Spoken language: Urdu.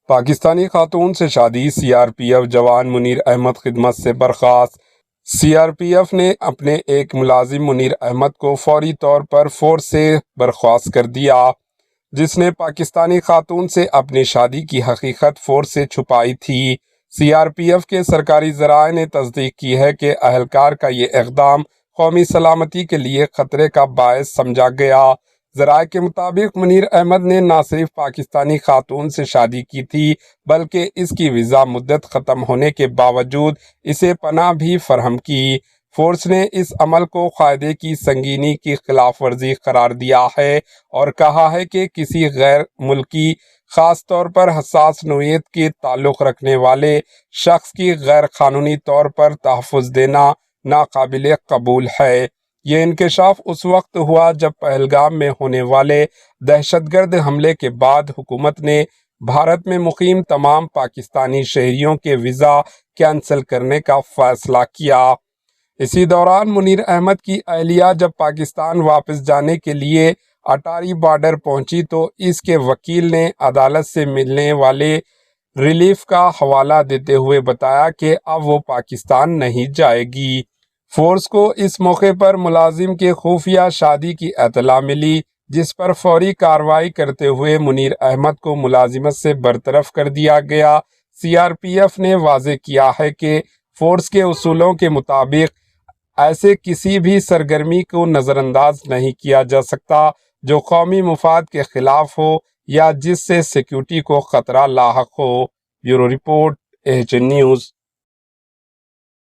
پاکستانی خاتون سے شادی، سی آر پی ایف جوان منیر احمد خدمت سے برخاست۔ سی آر پی ایف نے اپنے ایک ملازم منیر احمد کو فوری طور پر فورس سے برخاست کر دیا، جس نے پاکستانی خاتون سے اپنی شادی کی حقیقت فورس سے چھپائی تھی۔ سی آر پی ایف کے سرکاری ذرائع نے تصدیق کی ہے کہ اہلکار کا یہ اقدام قومی سلامتی کے لیے خطرے کا باعث سمجھا گیا۔ ذرائع کے مطابق منیر احمد نے نہ صرف پاکستانی خاتون سے شادی کی تھی بلکہ اس کی ویزا مدت ختم ہونے کے باوجود اسے پناہ بھی فراہم کی۔ فورس نے اس عمل کو قاعدے کی سنگینی کی خلاف ورزی قرار دیا ہے اور کہا ہے کہ کسی غیر ملکی، خاص طور پر حساس نوعیت کے تعلق رکھنے والے شخص کی غیر قانونی طور پر تحفظ دینا ناقابل قبول ہے۔ یہ انکشاف اس وقت ہوا جب پہلگام میں ہونے والے دہشت گرد حملے کے بعد حکومت نے بھارت میں مقیم تمام پاکستانی شہریوں کے ویزا کینسل کرنے کا فیصلہ کیا۔ اسی دوران منیر احمد کی اہلیہ جب پاکستان واپس جانے کے لیے اٹاری بارڈر پہنچی تو اس کے وکیل نے عدالت سے ملنے والے ریلیف کا حوالہ دیتے ہوئے بتایا کہ اب وہ پاکستان نہیں جائے گی۔ فورس کو اس موقع پر ملازم کے خفیہ شادی کی اطلاع ملی، جس پر فوری کارروائی کرتے ہوئے منیر احمد کو ملازمت سے برطرف کر دیا گیا۔ سی آر پی ایف نے واضح کیا ہے کہ فورس کے اصولوں کے مطابق ایسے کسی بھی سرگرمی کو نظر انداز نہیں کیا جا سکتا جو قومی مفاد کے خلاف ہو یا جس سے سیکیورٹی کو خطرہ لاحق ہو۔ Bureau report, H N news.